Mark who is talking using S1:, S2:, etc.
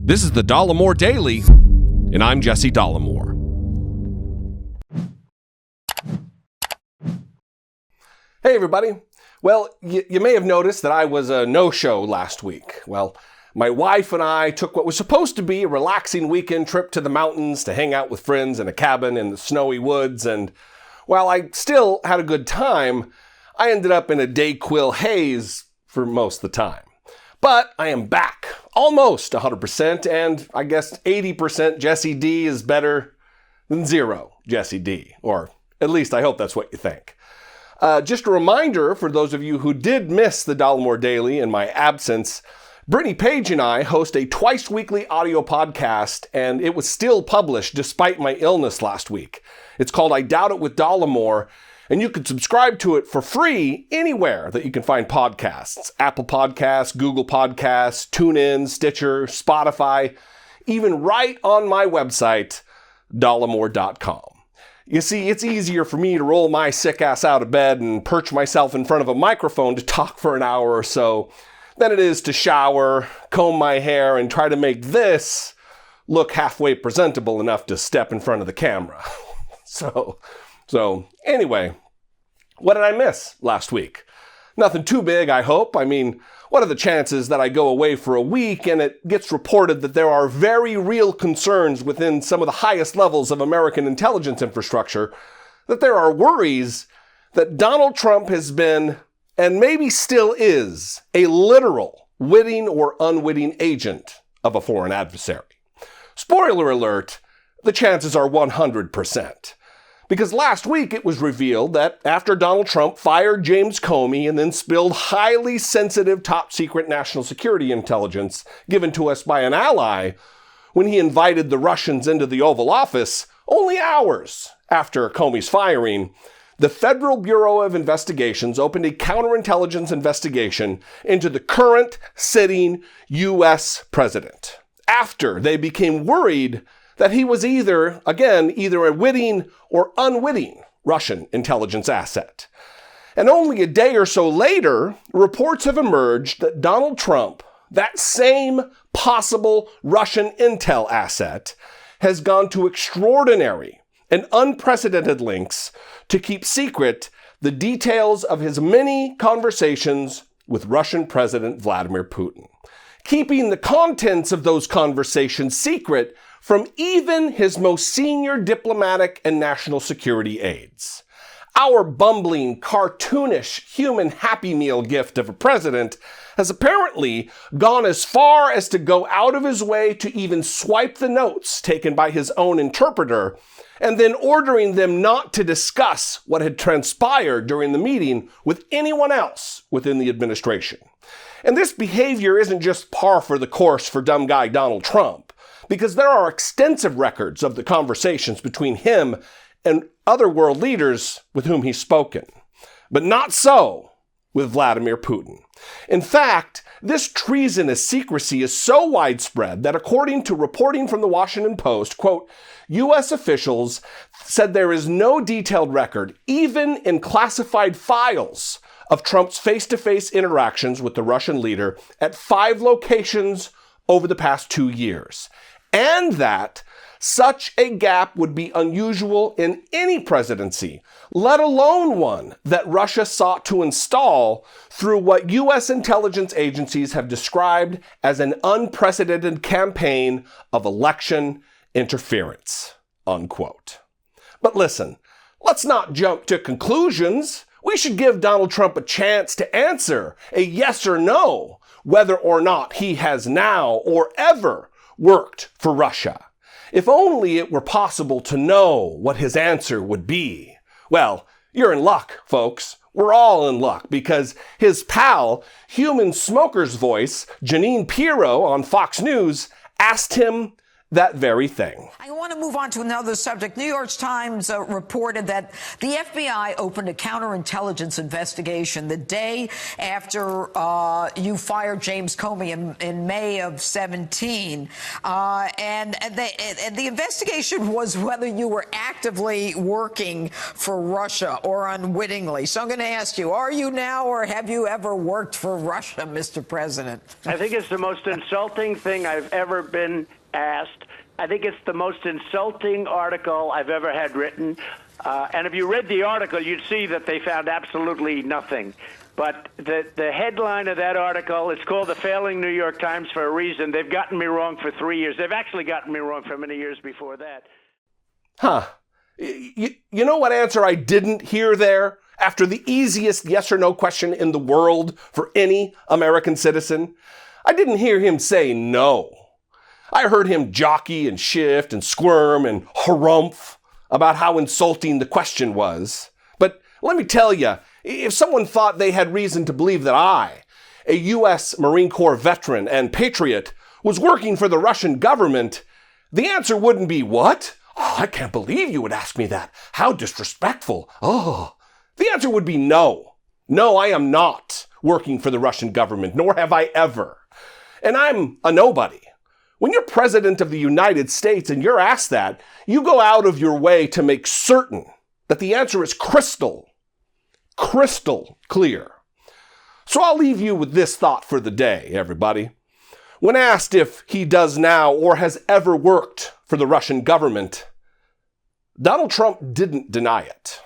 S1: This is the Dollemore Daily, and I'm Jesse Dollemore. Hey everybody. Well, you may have noticed that I was a no-show last week. Well, my wife and I took what was supposed to be a relaxing weekend trip to the mountains to hang out with friends in a cabin in the snowy woods, and while I still had a good time, I ended up in a Dayquil haze for most of the time. But I am back, almost 100%, and I guess 80% Jesse D is better than zero Jesse D. Or at least I hope that's what you think. Just a reminder for those of you who did miss the Dollemore Daily in my absence, Brittany Page and I host a twice-weekly audio podcast, and it was still published despite my illness last week. It's called I Doubt It with Dollemore, and you can subscribe to it for free anywhere that you can find podcasts. Apple Podcasts, Google Podcasts, TuneIn, Stitcher, Spotify, even right on my website, dollemore.com. You see, it's easier for me to roll my sick ass out of bed and perch myself in front of a microphone to talk for an hour or so than it is to shower, comb my hair, and try to make this look halfway presentable enough to step in front of the camera. So anyway, what did I miss last week? Nothing too big, I hope. I mean, what are the chances that I go away for a week and it gets reported that there are very real concerns within some of the highest levels of American intelligence infrastructure, that there are worries that Donald Trump has been, and maybe still is, a literal witting or unwitting agent of a foreign adversary? Spoiler alert, the chances are 100%. Because last week it was revealed that after Donald Trump fired James Comey and then spilled highly sensitive top-secret national security intelligence given to us by an ally when he invited the Russians into the Oval Office, only hours after Comey's firing, the Federal Bureau of Investigations opened a counterintelligence investigation into the current sitting U.S. president after they became worried that he was either a witting or unwitting Russian intelligence asset. And only a day or so later, reports have emerged that Donald Trump, that same possible Russian intel asset, has gone to extraordinary and unprecedented lengths to keep secret the details of his many conversations with Russian President Vladimir Putin, keeping the contents of those conversations secret from even his most senior diplomatic and national security aides. Our bumbling, cartoonish, human Happy Meal gift of a president has apparently gone as far as to go out of his way to even swipe the notes taken by his own interpreter, and then ordering them not to discuss what had transpired during the meeting with anyone else within the administration. And this behavior isn't just par for the course for dumb guy Donald Trump, because there are extensive records of the conversations between him and other world leaders with whom he's spoken. But not so with Vladimir Putin. In fact, this treasonous secrecy is so widespread that according to reporting from the Washington Post, quote, U.S. officials said there is no detailed record, even in classified files, of Trump's face-to-face interactions with the Russian leader at 5 locations over the past 2 years. And that such a gap would be unusual in any presidency, let alone one that Russia sought to install through what U.S. intelligence agencies have described as an unprecedented campaign of election interference, unquote. But listen, let's not jump to conclusions. We should give Donald Trump a chance to answer a yes or no, whether or not he has now or ever worked for Russia. If only it were possible to know what his answer would be. Well, you're in luck, folks. We're all in luck because his pal, human smoker's voice, Jeanine Pirro on Fox News, asked him that very thing.
S2: I want to move on to another subject. New York Times reported that the FBI opened a counterintelligence investigation the day after you fired James Comey in May of 17. And the investigation was whether you were actively working for Russia or unwittingly. So I'm going to ask you, are you now or have you ever worked for Russia, Mr. President?
S3: I think it's the most insulting thing I've ever been asked. I think it's the most insulting article I've ever had written. And if you read the article, you'd see that they found absolutely nothing. But the headline of that article, it's called The Failing New York Times for a reason. They've gotten me wrong for 3 years. They've actually gotten me wrong for many years before that.
S1: You know what answer I didn't hear there? After the easiest yes or no question in the world for any American citizen? I didn't hear him say no. I heard him jockey and shift and squirm and harumph about how insulting the question was. But let me tell you, if someone thought they had reason to believe that I, a U.S. Marine Corps veteran and patriot, was working for the Russian government, the answer wouldn't be, what? Oh, I can't believe you would ask me that. How disrespectful. Oh. The answer would be no. No, I am not working for the Russian government, nor have I ever. And I'm a nobody. When you're president of the United States and you're asked that, you go out of your way to make certain that the answer is crystal clear. So I'll leave you with this thought for the day, everybody. When asked if he does now or has ever worked for the Russian government, Donald Trump didn't deny it.